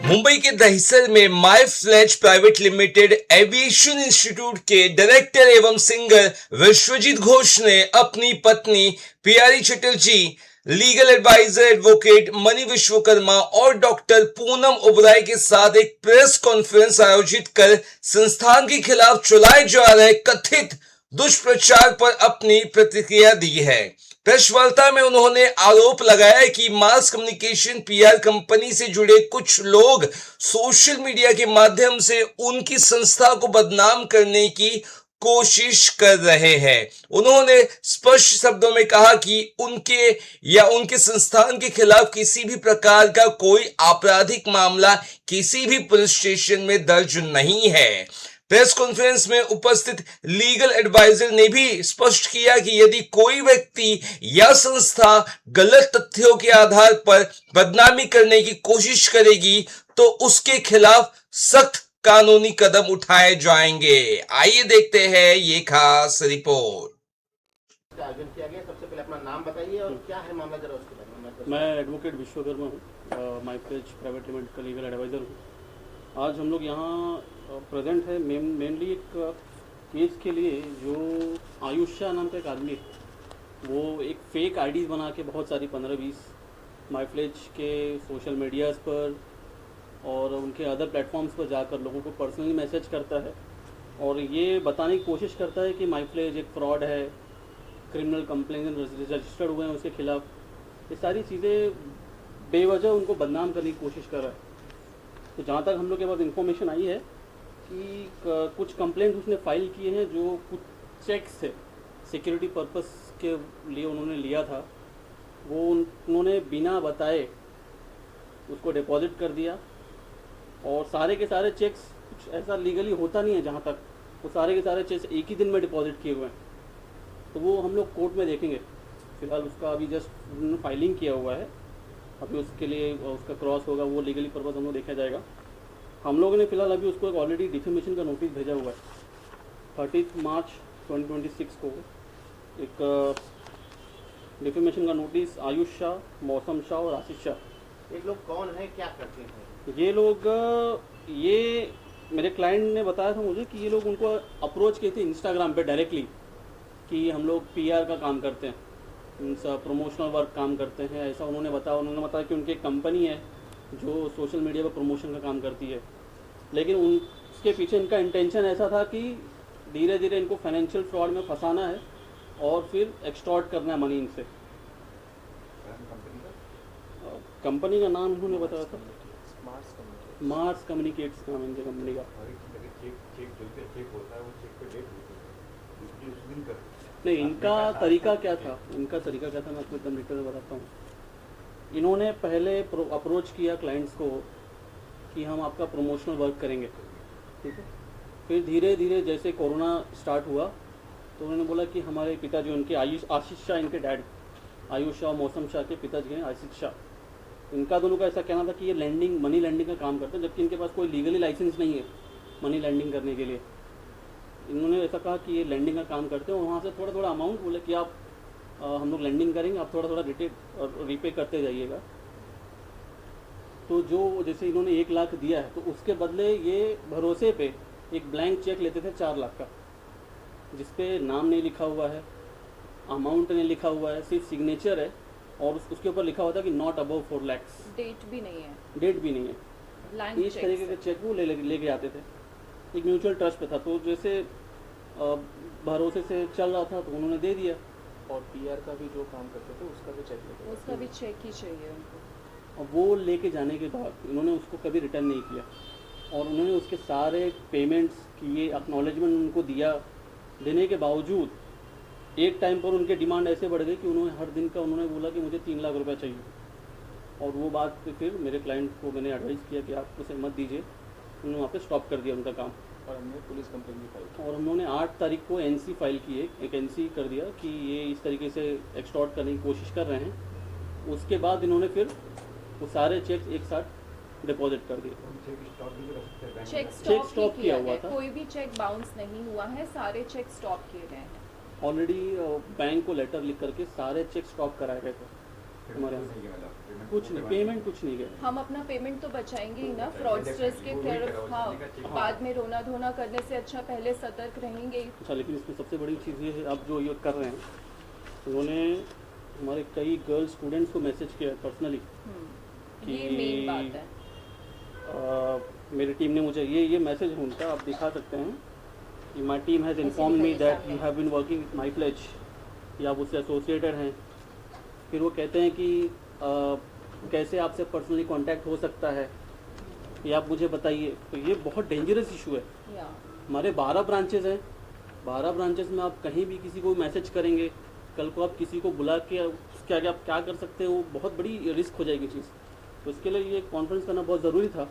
मुंबई के दहिसर में माई फ्लैच private limited aviation institute के director एवं सिंगर विश्वजीत घोष ने अपनी पत्नी पियारी चटर्जी, लीगल एडवाइजर एडवोकेट मणि विश्वकर्मा और डॉक्टर पूनम ओबराय के साथ एक प्रेस कॉन्फ्रेंस आयोजित कर संस्थान के खिलाफ चलाए जा रहे कथित दुष्प्रचार पर अपनी प्रतिक्रिया दी है। प्रेस वार्ता में उन्होंने आरोप लगाया कि मास कम्युनिकेशन पीआर कंपनी से जुड़े कुछ लोग सोशल मीडिया के माध्यम से उनकी संस्था को बदनाम करने की कोशिश कर रहे हैं। उन्होंने स्पष्ट शब्दों में कहा कि उनके या उनके संस्थान के खिलाफ किसी भी प्रकार का कोई आपराधिक मामला किसी भी पुलिस स्टेशन में दर्ज नहीं है। प्रेस कॉन्फ्रेंस में उपस्थित लीगल एडवाइजर ने भी स्पष्ट किया कि यदि कोई व्यक्ति या संस्था गलत तथ्यों के आधार पर बदनामी करने की कोशिश करेगी तो उसके खिलाफ सख्त कानूनी कदम उठाए जाएंगे। आइए देखते हैं ये खास रिपोर्ट। आयोजन किया गया, सबसे पहले अपना नाम बताइए और क्या है मामला, जरा उसके बारे में। मैं एडवोकेट विश्वकर्मा हूँ, माई फ्लैच प्राइवेट लिमिटेड का लीगल एडवाइज़र हूँ। आज हम लोग यहाँ प्रेजेंट है मेनली एक केस के लिए जो आयुष शाह नाम का एक आदमी है, वो एक फेक आईडीज़ बना के बहुत सारी 15-20 माई फ्लैच के सोशल मीडियाज़ पर और उनके अदर प्लेटफॉर्म्स पर जाकर लोगों को पर्सनली मैसेज करता है और ये बताने की कोशिश करता है कि माई फ्लैच एक फ्रॉड है, क्रिमिनल कंप्लेन रजिस्टर्ड हुए हैं उसके खिलाफ। ये सारी चीज़ें बेवजह उनको बदनाम करने की कोशिश कर रहा है। तो जहाँ तक हम लोग के पास इन्फॉर्मेशन आई है कि कुछ कंप्लेंट उसने फाइल किए हैं, जो कुछ चेक्स है सिक्योरिटी पर्पस के लिए उन्होंने लिया था, वो उन्होंने बिना बताए उसको डिपॉजिट कर दिया और सारे के सारे चेक्स, कुछ ऐसा लीगली होता नहीं है जहाँ तक, वो सारे के सारे चेक्स एक ही दिन में डिपॉजिट किए हुए हैं। तो वो हम लोग कोर्ट में देखेंगे। फिलहाल उसका अभी जस्ट उन्होंने फाइलिंग किया हुआ है, अभी उसके लिए उसका क्रॉस होगा, वो लीगली पर्पस हम लोग देखा जाएगा। हम लोगों ने फिलहाल अभी उसको एक ऑलरेडी डिफेमेशन का नोटिस भेजा हुआ है। 30 मार्च 2026 को एक डिफेमेशन का नोटिस आयुष शाह, मौसम शाह और आशीष शाह। एक लोग कौन है, क्या करते हैं ये लोग? ये मेरे क्लाइंट ने बताया था मुझे कि ये लोग उनको अप्रोच किए थे इंस्टाग्राम पे डायरेक्टली कि हम लोग पीआर का काम करते हैं, प्रमोशनल वर्क काम करते हैं, ऐसा उन्होंने बताया कि उनकी एक कंपनी है जो सोशल मीडिया पर प्रमोशन का काम करती है। लेकिन उसके पीछे इनका इंटेंशन ऐसा था कि धीरे धीरे इनको फाइनेंशियल फ्रॉड में फंसाना है और फिर एक्सटॉर्ट करना है मनी इनसे। कंपनी का नाम उन्होंने बताया था मार्स कम्युनिकेट्स नाम इनकी कंपनी का। नहीं, इनका तरीका क्या था मैं आपको एकदम डिटेल में बताता हूँ। इन्होंने पहले अप्रोच किया क्लाइंट्स को कि हम आपका प्रमोशनल वर्क करेंगे, ठीक है। फिर धीरे धीरे जैसे कोरोना स्टार्ट हुआ तो उन्होंने बोला कि हमारे पिताजी, उनके आशीष शाह, इनके डैड आयुष शाह, मौसम शाह के पिताजी हैं आशीष शाह, इनका दोनों का ऐसा कहना था कि ये मनी लैंडिंग का काम करते हैं, जबकि इनके पास कोई लीगली लाइसेंस नहीं है मनी लैंडिंग करने के लिए। इन्होंने ऐसा कहा कि ये लैंडिंग का काम करते हैं और वहाँ से थोड़ा थोड़ा अमाउंट बोले कि आप हम लोग लैंडिंग करेंगे, आप थोड़ा थोड़ा रीपे करते जाइएगा। तो जो जैसे इन्होंने 1 लाख दिया है तो उसके बदले ये भरोसे पे एक ब्लैंक चेक लेते थे 4 लाख का, जिसपे नाम नहीं लिखा हुआ है, अमाउंट नहीं लिखा हुआ है, सिर्फ सिग्नेचर है और उसके ऊपर लिखा हुआ था कि नॉट अबव 4 लाख। डेट भी नहीं है। इस तरीके के चेक वो लेके आते थे। एक म्यूचुअल ट्रस्ट पे था, तो जैसे भरोसे से चल रहा था तो उन्होंने दे दिया। और पीआर का भी जो काम करते थे उसका भी चेक लेते थे, उसका भी चेक ही चाहिए उनको। और वो लेके जाने के बाद इन्होंने उसको कभी रिटर्न नहीं किया और उन्होंने उसके सारे पेमेंट्स किए, एक्नॉलेजमेंट उनको दिया। देने के बावजूद एक टाइम पर उनके डिमांड ऐसे बढ़ गई कि उन्होंने हर दिन का उन्होंने बोला कि मुझे 3 लाख रुपये चाहिए। और वो बात पे फिर मेरे क्लाइंट को मैंने एडवाइस किया कि आप उसे मत दीजिए, उन्होंने वहाँ पे स्टॉप कर दिया उनका काम। और हमने पुलिस कंप्लेंट भी फाइल और हम लोगों ने 8 तारीख को एनसी फाइल की है, एक एनसी कर दिया कि ये इस तरीके से एक्सटॉर्ट करने की कोशिश कर रहे हैं। उसके बाद इन्होंने फिर वो सारे चेक एक साथ डिपॉजिट कर दिए। चेक स्टॉप किया हुआ था, कोई भी चेक बाउंस नहीं हुआ है, सारे चेक स्टॉप किए गए हैं। ऑलरेडी बैंक को लेटर लिख करके सारे चेक स्टॉप कराए गए थे। हमारे यहाँ कुछ नहीं, पेमेंट कुछ नहीं गया। हम अपना पेमेंट तो बचाएंगे ही ना, फ्रॉडस्टर्स के तरफ। हाँ, बाद में रोना धोना करने से अच्छा पहले सतर्क रहेंगे ही। अच्छा, लेकिन इसमें सबसे बड़ी चीज़ ये है, आप जो ये कर रहे हैं, उन्होंने हमारे कई गर्ल स्टूडेंट्स को मैसेज किया पर्सनली ये मेन बात है। मेरी टीम ने मुझे ये मैसेज है उनका, आप दिखा सकते हैं कि my team has inform me that you have been working with my plays, या आप उससे एसोसिएटेड हैं। फिर वो कहते हैं कि कैसे आपसे पर्सनली कांटेक्ट हो सकता है, ये आप मुझे बताइए। तो ये बहुत डेंजरस इशू है। या हमारे 12 ब्रांचेज हैं, 12 ब्रांचेज में आप कहीं भी किसी को मैसेज करेंगे, कल को आप किसी को बुला के उसके आगे आप क्या कर सकते हैं, वो बहुत बड़ी रिस्क हो जाएगी चीज़। तो इसके लिए ये कॉन्फ्रेंस करना बहुत ज़रूरी था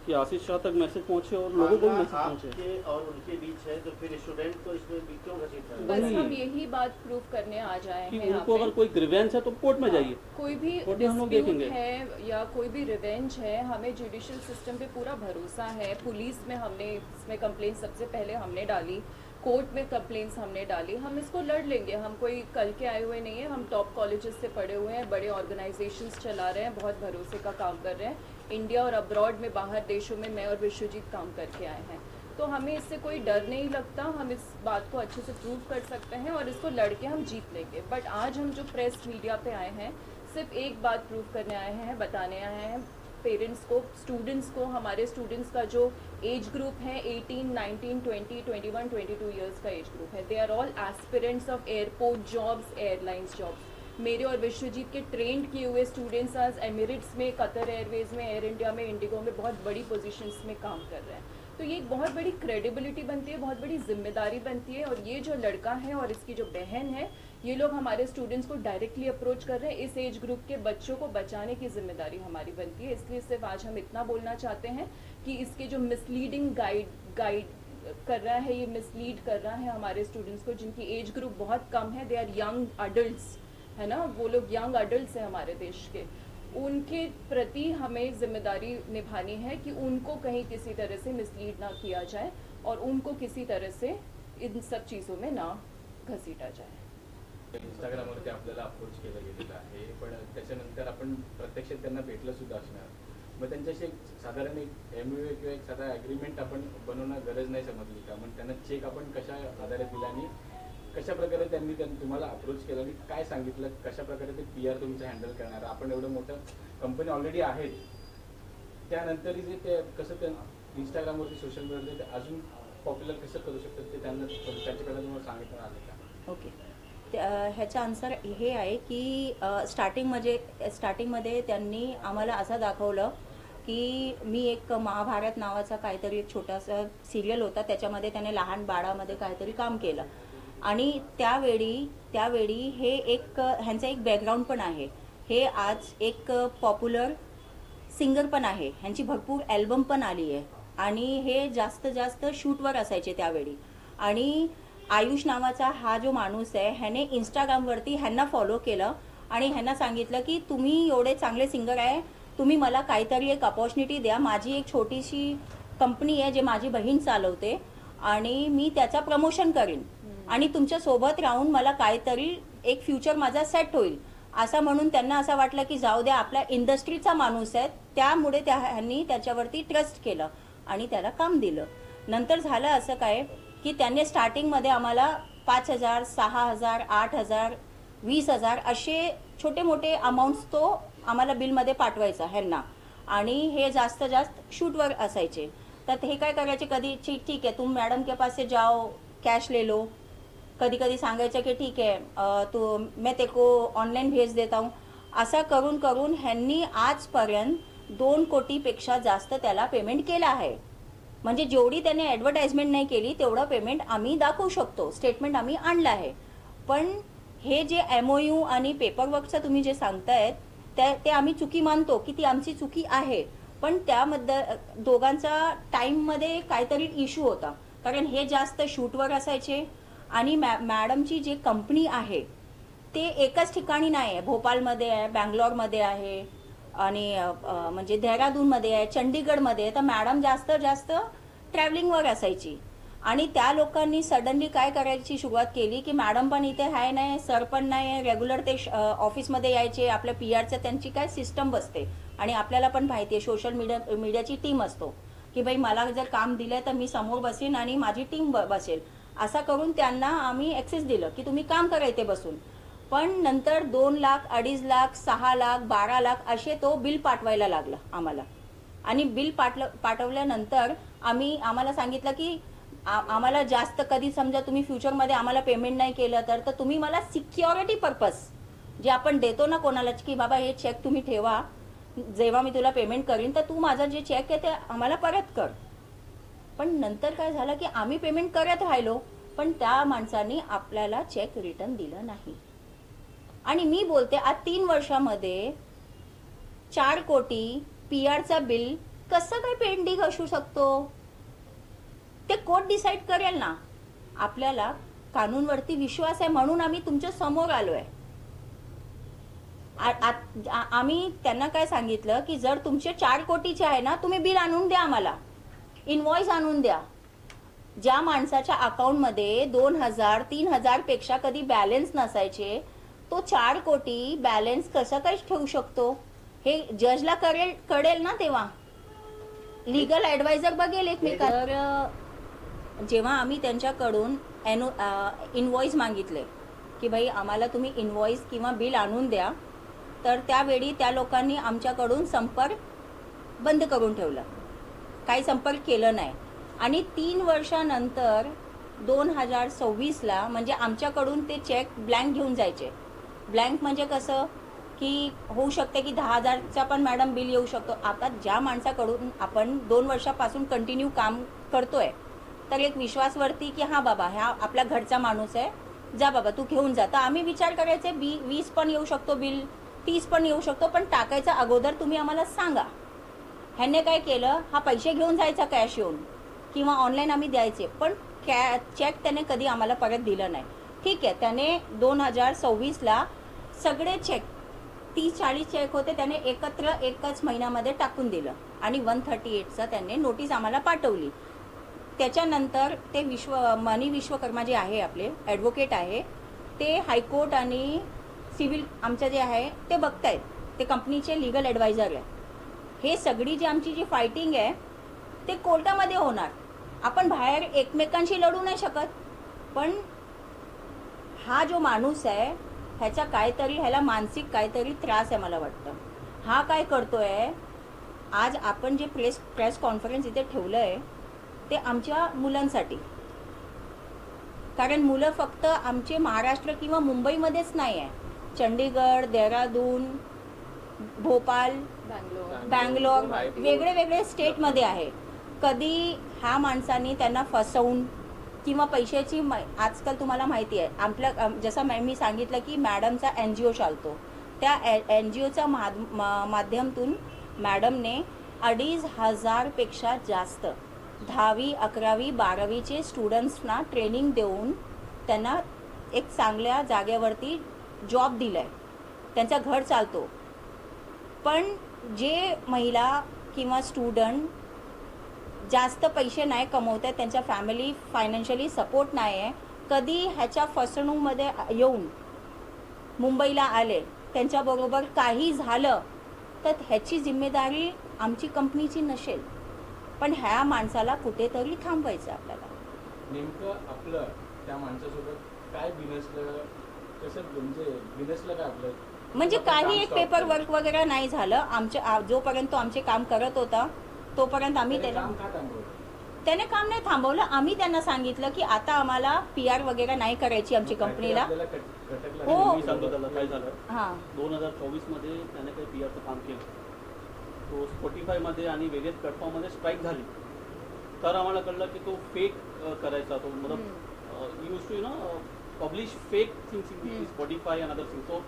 कि आशीष शाह तक मैसेज पहुंचे और लोगों को भी मैसेज पहुंचे। आपके और उनके बीच है, तो फिर स्टूडेंट को इसमें भी क्यों घसीट रहा है? बस वही। हम यही बात प्रूव करने आ जाए कि हैं यहाँ उनको पे। अगर कोई ग्रीवेंस है तो कोर्ट में जाइए, कोई भी कोर्ट में हम लोग डिस्प्यूट देखेंगे। है या कोई भी रिवेंज है, हमें जुडिशियल सिस्टम पे पूरा भरोसा है। पुलिस में हमने इसमें कंप्लेंट सबसे पहले हमने डाली, कोर्ट में कंप्लेंट्स हमने डाली। हम इसको लड़ लेंगे, हम कोई कल के आए हुए नहीं है। हम टॉप कॉलेजेस से पढ़े हुए हैं, बड़े ऑर्गेनाइजेशंस चला रहे हैं, बहुत भरोसे का काम कर रहे हैं। इंडिया और अब्रॉड में, बाहर देशों में मैं और विश्वजीत काम करके आए हैं, तो हमें इससे कोई डर नहीं लगता। हम इस बात को अच्छे से प्रूव कर सकते हैं और इसको लड़के हम जीत लेंगे। बट आज हम जो प्रेस मीडिया पे आए हैं, सिर्फ एक बात प्रूव करने आए हैं, बताने आए हैं पेरेंट्स को, स्टूडेंट्स को। हमारे स्टूडेंट्स का जो एज ग्रुप है 18, 19, 20, 21, 22 ईयर्स का एज ग्रुप है। They are all aspirants of airport jobs, airlines jobs. मेरे और विश्वजीत के ट्रेंड किए हुए स्टूडेंट्स आज एमिरेट्स में, कतर एयरवेज में, एयर इंडिया में, इंडिगो में बहुत बड़ी पोजीशंस में काम कर रहे हैं। तो ये एक बहुत बड़ी क्रेडिबिलिटी बनती है, बहुत बड़ी जिम्मेदारी बनती है। और ये जो लड़का है और इसकी जो बहन है, ये लोग हमारे स्टूडेंट्स को डायरेक्टली अप्रोच कर रहे हैं। इस एज ग्रुप के बच्चों को बचाने की जिम्मेदारी हमारी बनती है। इसलिए सिर्फ आज हम इतना बोलना चाहते हैं कि इसके जो मिसलीडिंग गाइड कर रहा है, ये मिसलीड कर रहा है हमारे स्टूडेंट्स को, जिनकी एज ग्रुप बहुत कम है। दे आर यंग अडल्ट्स, है ना, वो लोग यंग अडल्ट्स हैं हमारे देश के। उनके प्रति हमें जिम्मेदारी निभानी है कि उनको कहीं किसी तरह से मिसलीड ना किया जाए और उनको किसी तरह से इन सब चीज़ों में ना घसीटा जाए। इंस्टाग्रामवरती आपल्याला अप्रोच केलं गेलेलं आहे, पण त्याच्यानंतर आपण प्रत्यक्षात त्यांना भेटलं सुद्धा असणार. मग त्यांच्याशी एक साधारण एक MOU किंवा एक साधा ॲग्रीमेंट आपण बनवणं गरज नाही समजली का? मग त्यांना चेक आपण कशा आधारे दिला आणि कशा प्रकारे त्यांनी तुम्हाला अप्रोच केलं आणि काय सांगितलं, कशा प्रकारे ते PR तुमचं हँडल करणार? आपण एवढं मोठं कंपनी ऑलरेडी आहेत, त्यानंतरही जे ते कसं ते इंस्टाग्रामवरती, सोशल मीडियावरती ते अजून पॉप्युलर कसं करू शकतात ते त्यांना त्यांच्याकडे तुम्हाला सांगितलं आलं का? ओके, ह्याचा आन्सर हे आहे की स्टार्टिंगमध्ये त्यांनी आम्हाला असं दाखवलं की मी एक महाभारत नावाचा काहीतरी एक छोटासा सिरियल होता, त्याच्यामध्ये त्याने लहान बाळामध्ये काहीतरी काम केलं. आणि त्यावेळी हे एक ह्यांचं एक बॅकग्राऊंड पण आहे. हे आज एक पॉप्युलर सिंगर पण आहे, ह्यांची भरपूर ॲल्बम पण आली आहे. आणि हे जास्त शूटवर असायचे त्यावेळी. आणि आयुष नावाचा हा जो माणूस आहे, ह्याने इंस्टाग्रामवरती ह्यांना फॉलो केलं आणि ह्यांना सांगितलं की तुम्ही एवढे चांगले सिंगर आहे, तुम्ही मला काहीतरी एक अपॉर्च्युनिटी द्या. माझी एक छोटीशी कंपनी आहे जे माझी बहीण चालवते आणि मी त्याचा प्रमोशन करीन आणि तुमच्यासोबत राहून मला काहीतरी एक फ्युचर माझा सेट होईल असं म्हणून त्यांना असं वाटलं की जाऊ द्या, आपल्या इंडस्ट्रीचा माणूस आहे, त्यामुळे ह्यांनी त्याच्यावरती ट्रस्ट केलं आणि त्याला काम दिलं. नंतर झालं असं काय की त्यांनी स्टार्टिंगमध्ये आम्हाला 5,000, 6,000, 8,000, 20,000 असे छोटे मोठे अमाऊंट्स तो आम्हाला बिलमध्ये पाठवायचा ह्यांना. आणि हे जास्त शूटवर असायचे. तर हे काय करायचे, कधी ठीक आहे तुम मॅडम के पास से जाओ, कॅश ले लो. कधी कधी सांगायचं की ठीक आहे तो मैं तेको ऑनलाईन भेज देता हूँ. असं करून ह्यांनी आजपर्यंत 2 कोटीपेक्षा जास्त त्याला पेमेंट केलं आहे. म्हणजे जेवढी त्याने ॲडव्हर्टाइजमेंट नाही केली तेवढं पेमेंट आम्ही दाखवू शकतो, स्टेटमेंट आम्ही आणलं आहे. पण हे जे MOU आणि पेपरवर्कचं तुम्ही जे सांगतायत ते आम्ही चुकी मानतो की ती आमची चुकी आहे. पण त्यामध्ये दोघांचा टाईममध्ये काहीतरी इश्यू होता, कारण हे जास्त शूटवर असायचे आणि मॅडमची जी कंपनी आहे ते एकाच ठिकाणी नाही आहे. भोपाळमध्ये आहे, बँगलोरमध्ये आहे आणि म्हणजे देहरादूनमध्ये आहे, चंडीगडमध्ये आहे. तर मॅडम जास्त ट्रॅव्हलिंगवर असायची. आणि त्या लोकांनी सडनली काय करायची सुरुवात केली की मॅडम पण इथे आहे नाही, सर पण नाही, रेग्युलर ते ऑफिसमध्ये यायचे, आपल्या पी आरचं त्यांची काय सिस्टम बसते आणि आपल्याला पण माहिती आहे सोशल मीडियाची टीम असतो की भाई मला जर काम दिलं तर मी समोर बसेन आणि माझी टीम बसेल, असा करून त्यांना आम्ही ॲक्सेस दिलं की तुम्ही काम करा इथे बसून. पण नंतर 2 लाख, 2.5 लाख, 6 लाख, 12 लाख असे तो बिल पाठवायला लागला आम्हाला. आणि बिल पाठवल्यानंतर आम्हाला सांगितलं की आम्हाला जास्त कधी समजा तुम्ही फ्युचरमध्ये आम्हाला पेमेंट नाही केलं तर तुम्ही मला सिक्युरिटी पर्पज जे आपण देतो ना कोणाला की बाबा हे चेक तुम्ही ठेवा, जेव्हा मी तुला पेमेंट करीन तर तू माझा जे चेक आहे ते आम्हाला परत कर. पण नंतर काय झालं की आम्ही पेमेंट करत राहिलो पण त्या माणसांनी आपल्याला चेक रिटर्न दिलं नाही. आणि मी बोलते आज 3 वर्षामध्ये 4 कोटी पी आरचा बिल कसं काय पेंडिंग असू शकतो? ते कोर्ट डिसाईड करेल ना. आपल्याला कानूनवरती विश्वास आहे म्हणून आम्ही तुमच्या समोर आलोय. आम्ही त्यांना काय सांगितलं की जर तुमचे 4 कोटीचे आहे ना तुम्ही बिल आणून द्या, आम्हाला इनवॉइस आणून द्या. ज्या माणसाच्या अकाउंटमध्ये 2,000 3,000 पेक्षा कधी बॅलन्स नसायचे तो 4 कोटी बॅलन्स कसं काय ठेवू शकतो हे जजला कळेल ना. तेव्हा लीगल ॲडवायझर बघेल एकमेकांना. जेव्हा आम्ही त्यांच्याकडून इनवॉइस मागितले की भाई आम्हाला तुम्ही इनवॉइस किंवा बिल आणून द्या, तर त्यावेळी त्या लोकांनी आमच्याकडून संपर्क बंद करून ठेवला, काही संपर्क केलं नाही. आणि 3 वर्षानंतर 2026ला म्हणजे आमच्याकडून ते चेक ब्लँक घेऊन जायचे. ब्लँक म्हणजे कसं की होऊ शकते की 10,000चा पण मॅडम बिल येऊ शकतो. आता ज्या माणसाकडून आपण 2 वर्षापासून कंटिन्यू काम करतोय तर एक विश्वासवरती की हां बाबा ह्या आपल्या घरचा माणूस आहे, जा बाबा तू घेऊन जा. तर आम्ही विचार करायचे 20 पण येऊ शकतो बिल, 30 पण येऊ शकतो, पण टाकायचा अगोदर तुम्ही आम्हाला सांगा. ह्याने काय केलं, हा पैसे घेऊन जायचा कॅश येऊन किंवा ऑनलाईन आम्ही द्यायचे, पण चेक त्याने कधी आम्हाला परत दिलं नाही. ठीक आहे, त्याने 2026ला सगळे चेक 30-40 चेक होते त्याने एकत्र एकच महिन्यामध्ये टाकून दिलं आणि 138चा त्याने नोटीस आम्हाला पाठवली. त्याच्यानंतर ते मनी विश्वकर्मा जे आहे आपले ॲडव्होकेट आहे ते हायकोर्ट आणि सिव्हिल आमचं जे आहे ते बघतायत, ते कंपनीचे लीगल ॲडवायझर आहे. हे सगळी जी आमची जी फायटिंग आहे ते कोर्टामध्ये होणार. आपण बाहेर एकमेकांशी लढू नाही शकत. पण हा जो माणूस आहे ह्याचा ह्याला मानसिक काहीतरी त्रास आहे मला वाटतं. हा काय करतोय, आज आपण जे प्रेस कॉन्फरन्स इथे ठेवलं आहे ते आमच्या मुलांसाठी, कारण मुलं फक्त आमचे महाराष्ट्र किंवा मुंबईमध्येच नाही आहे, चंडीगड, देहरादून, भोपाळ, बँगलोर वेगळे वेगळे स्टेटमध्ये आहे. कधी ह्या माणसांनी त्यांना फसवून किंवा पैशाची आजकाल तुम्हाला माहिती आहे आपल्या जसं मी सांगितलं की मॅडमचा NGO चालतो, त्या NGOच्या माध्यमातून मॅडमने 2,500 पेक्षा जास्त 10वी, 11वी, 12वीचे स्टुडंट्सना ट्रेनिंग देऊन त्यांना एक चांगल्या जागेवरती जॉब दिला आहे, त्यांचा घर चालतो. पण जे महिला किंवा स्टुडंट जास्त पैसे नाही कमवत आहे, त्यांच्या फॅमिली फायनान्शियली सपोर्ट नाही आहे, कधी ह्याच्या फसवणूकमध्ये येऊन मुंबईला आले, त्यांच्याबरोबर काही झालं तर ह्याची जिम्मेदारी आमची कंपनीची नसेल. पण ह्या माणसाला कुठेतरी थांबवायचं आपल्याला. नेमकं आपलं त्या माणसासोबत काय बिनसलं, कसं म्हणजे बिनसलं काय आपलं, म्हणजे काही एक पेपर वर्क वगैरे नाही झालं जोपर्यंत आमचे काम करत होता तोपर्यंत आम्ही त्याने काम नाही थांबवलं. आम्ही त्यांना सांगितलं की आता आम्हाला PR वगैरे नाही करायची आमची कंपनीला. हो मी सांगतो त्याला काय झालं. हां 2024मध्ये त्याने काही PRचं काम केलं, तो स्पॉटिफायमध्ये आणि वेगळ्याच प्लॅटफॉर्ममध्ये स्ट्राईक झाली. तर आम्हाला कळलं की तो फेक करायचा, तो मतलब use to publish fake things in Spotify and other things. So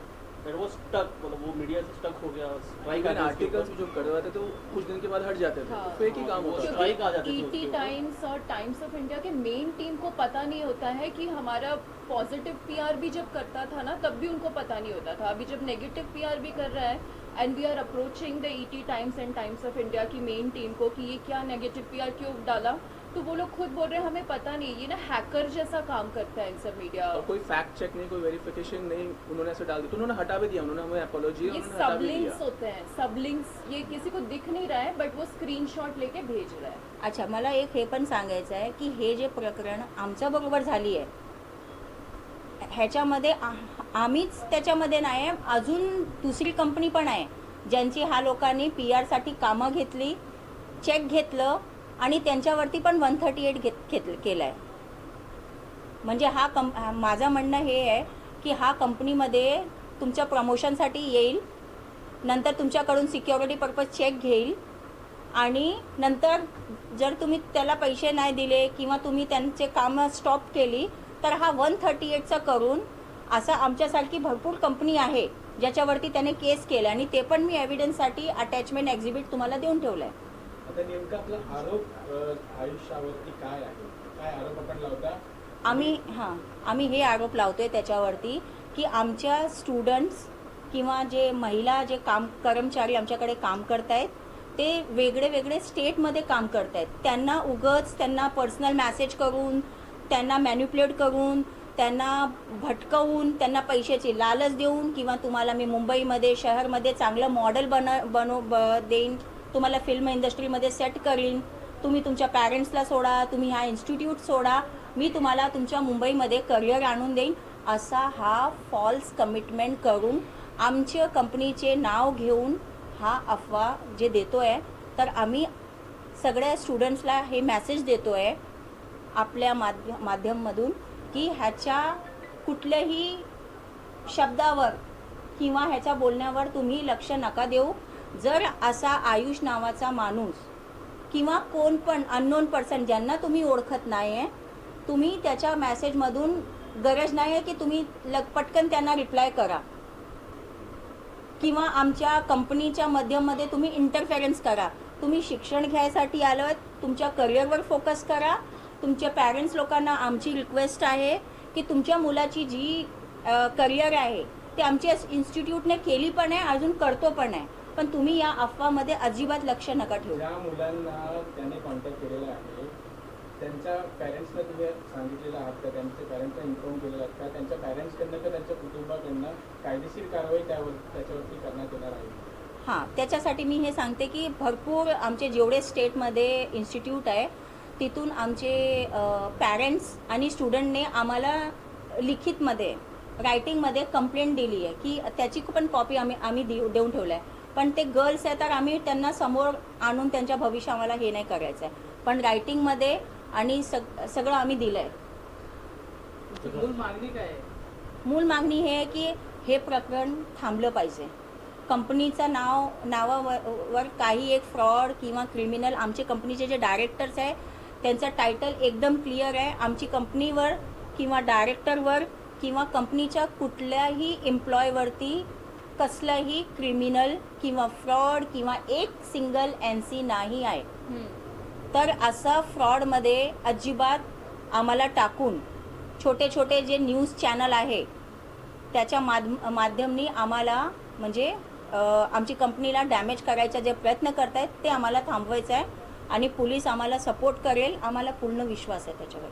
that was stuck, मतलब वो मीडिया से स्टक हो गया. स्ट्राइक आर्टिकल्स जो करवाते थे वो कुछ दिन के बाद हट जाते थे, फेक ही काम होता था. स्ट्राइक आ जाते थे ET टाइम्स और times of India K main team को पता नहीं होता है कि हमारा पॉजिटिव PR भी जब करता था ना तब भी उनको पता नहीं होता था. अभी जब नेगेटिव PR भी कर रहा है and we are approaching the ET Times and Times of India की मेन टीम को कि ये क्या नेगेटिव PR क्यों डाला, तो वो लोग खुद बोल रहे हैं हमें पता नहीं, ये ना हैकर जैसा काम करता है इन सब मीडिया। और कोई फैक्ट चेक नहीं, कोई वेरिफिकेशन नहीं, उन्होंने ऐसे डाल दिया तो उन्होंने हटा भी दिया, उन्होंने हमें अपॉलॉजी ये सब लिंक्स होते हैं, सब लिंक्स, ये किसी को दिख नहीं रहा है बट वो स्क्रीनशॉट लेके भेज रहा है। अच्छा, मला एक हे पण सांगायचं आहे की हे जे प्रकरण आमच्या बरोबर झाली आहे ह्याच्यामध्ये आम्हीच त्याच्यामध्ये नाही आहे, अजून दुसरी कंपनी पण आहे ज्यांची ह्या लोकांनी PR साठी कामं घेतली, चेक घेतलं आणि त्यांच्यावरती पण 138 केलं आहे. म्हणजे माझं म्हणणं हे आहे की हा कंपनीमध्ये तुमच्या प्रमोशनसाठी येईल, नंतर तुमच्याकडून सिक्युरिटी पर्पज चेक घेईल आणि नंतर जर तुम्ही त्याला पैसे नाही दिले किंवा तुम्ही त्यांचे कामं स्टॉप केली तर हा 138चा करून असं आमच्यासारखी भरपूर कंपनी आहे ज्याच्यावरती त्याने केस केलं आणि ते पण मी एव्हिडन्ससाठी अटॅचमेंट एक्झिबिट तुम्हाला देऊन ठेवलं आहे. आता नेमका आपला आरोप आयुष्यावरती काय आहे, काय आरोप आपण लावता? आम्ही हे आरोप लावतोय त्याच्यावरती की आमच्या स्टुडंट्स किंवा जे महिला जे कर्मचारी आमच्याकडे काम करतायत ते वेगळे वेगळे स्टेटमध्ये काम करतायत. त्यांना पर्सनल मेसेज करून, त्यांना मॅन्युप्युलेट करून, त्यांना भटकवून, त्यांना पैशाची लालच देऊन किंवा तुम्हाला मी मुंबईमध्ये शहरमध्ये चांगलं मॉडेल देईन, तुम्हाला फिल्म इंडस्ट्रीमध्ये सेट करीन, तुम्ही तुमच्या पॅरेंट्सला सोडा, तुम्ही हा इन्स्टिट्यूट सोडा, मी तुम्हाला तुमच्या मुंबईमध्ये करिअर आणून देईन, असा हा फॉल्स कमिटमेंट करून आमच्या कंपनीचे नाव घेऊन हा अफवा जे देतो आहे. तर आम्ही सगळ्या स्टुडंट्सला हे मेसेज देतो आहे आपल्या माध्यमामधून की ह्याच्या कुठल्याही शब्दावर किंवा ह्याच्या बोलण्यावर तुम्ही लक्ष नका देऊ. जर असा आयुष नावाचा माणूस किंवा कोण पण अननोन पर्सन ज्यांना तुम्ही ओळखत नाही आहे, तुम्ही त्याच्या मेसेजमधून गरज नाही आहे की तुम्ही पटकन त्यांना रिप्लाय करा किंवा आमच्या कंपनीच्या माध्यमामध्ये तुम्ही इंटरफेरन्स करा. तुम्ही शिक्षण घ्यायसाठी आलो आहेत, तुमच्या करिअरवर फोकस करा. तुमच्या पॅरेंट्स लोकांना आमची रिक्वेस्ट आहे की तुमच्या मुलाची जी करिअर आहे ते आमच्या इन्स्टिट्यूटने केली पण आहे, अजून करतो पण आहे, पण तुम्ही या अफवामध्ये अजिबात लक्ष नका ठेवू. ज्या मुलांना त्याने कॉन्टॅक्ट केलेला आहे त्यांच्या पॅरेंट्सला तुम्ही सांगितलेलं आहात का, त्यांच्या पॅरेंट्सला इन्फॉर्म केलेलं आहात का, त्यांच्या पॅरेंट्सकडनं का त्यांच्या कुटुंबाकडनं कायदेशीर कारवाई त्याच्यावरती करण्यात येणार आहे? हां, त्याच्यासाठी मी हे सांगते की भरपूर आमचे जेवढे स्टेटमध्ये इन्स्टिट्यूट आहे तिथून आमचे पॅरेंट्स आणि स्टुडंटने आम्हाला लिखितमध्ये रायटिंगमध्ये कंप्लेंट दिली आहे की त्याची पण कॉपी आम्ही देऊन ठेवलं आहे. पण ते गर्ल्स आहे तर आम्ही त्यांना समोर आणून त्यांच्या भविष्य आम्हाला हे नाही करायचं आहे, पण रायटिंगमध्ये आणि सगळं आम्ही दिलं आहे. मूल मागणी काय आहे? मूल मागणी हे आहे की हे प्रकरण थांबलं पाहिजे. कंपनीचं नावावर काही एक फ्रॉड किंवा क्रिमिनल, आमचे कंपनीचे जे डायरेक्टर्स आहे त्यांचं टायटल एकदम क्लिअर आहे. आमची कंपनीवर किंवा डायरेक्टरवर किंवा कंपनीच्या कुठल्याही एम्प्लॉयवरती कसलंही क्रिमिनल किंवा फ्रॉड किंवा एक सिंगल NC नाही आहे. तर असा फ्रॉडमध्ये अजिबात आम्हाला टाकून छोटे छोटे जे न्यूज चॅनल आहे त्याच्या माध्यमाने आम्हाला म्हणजे आमची कंपनीला डॅमेज करायचा जे प्रयत्न करतायत ते आम्हाला थांबवायचं आहे आणि पोलीस आम्हाला सपोर्ट करेल, आम्हाला पूर्ण विश्वास आहे त्याच्यावर.